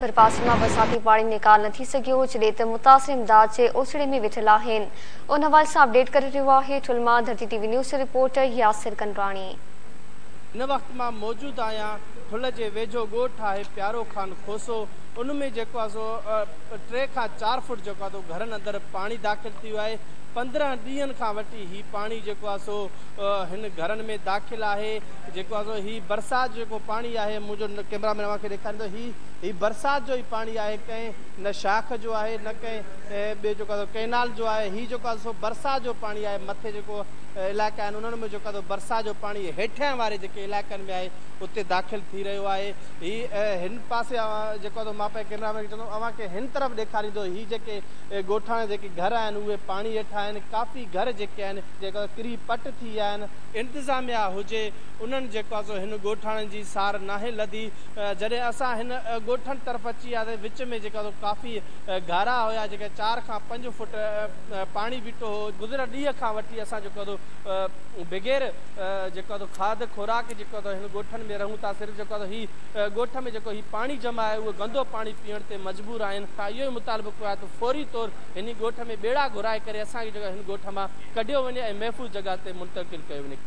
पर पासे में बरसाती पानी निकाल न थी सघियो जॾहिं त मुतासिर इमदाद जे ओसड़े में वेठल आहिनि। उन हवाले सां अपडेट करे रहियो आहे ठुलमा धरती टीवी न्यूज़ रिपोर्टर यासिर कंडराणी। इन वक्त मां मौजूद आहियां ठुल जे वेझो ॻोठ आहे प्यारो खान खोसो। उनमें जेको आहे सो 3 खां 4 फुट जेको आहे घरनि अंदरि पाणी दाख़िल थी वियो आहे। 15 ॾींहंनि खां वठी ही पाणी जेको आहे सो हिन घरनि में दाख़िल आहे। जेको आहे सो ही बरसाति जेको पाणी आहे, मुंहिंजो कैमरामैन अव्हांखे ॾेखारींदो, ही बरसाति जो ई पाणी आहे। कंहिं न शाख जो आहे न कंहिं ॿियो जेको आहे कैनाल जो आहे। ही जेको आहे सो बरसाति जो पाणी आहे। मथे जेको इलाइक़ा आहिनि उन्हनि में जेको आहे बरसाति जो पाणी हेठियां वारे जेके इलाइक़नि में आहे उते दाख़िल थी रहियो आहे। ही हिन पासे जेको आहे मां पंहिंजे कैमरामैन खे चवंदो अव्हांखे हिन तरफ़ ॾेखारींदो। ही जेके ॻोठाणे जेके घर आहिनि उहे पाणी हेठां आहिनि। काफ़ी घर जेके आहिनि जेका किरी पट थी विया आहिनि। इंतिज़ामिया हुजे उन्हनि जेको आहे सो हिन ॻोठाणनि जी सार नाहे लधी। जॾहिं असां हिन ॻोठनि तरफ़ अची वियासीं विच में जेका काफ़ी गारा हुया जेके 4 खां 5 फुट पाणी बीठो हो। गुज़िरियल ॾींहं खां वठी असां जेको बग़ैर जेको खाद खुराक जेको हिन ॻोठनि में रहूं था। सिर्फ़ु जेको ही ॻोठ में जेको ही पाणी जमा आहे उहो गंदो पाणी पीअण ते मजबूर आहिनि। इहो ई मुतालबो कयो आहे त फौरी तौर हिन ॻोठ में ॿेड़ा घुराए करे असांखे जेको हिन ॻोठ मां कढियो वञे ऐं महफ़ूज़ जॻह ते मुंतक़िल कयो वञे।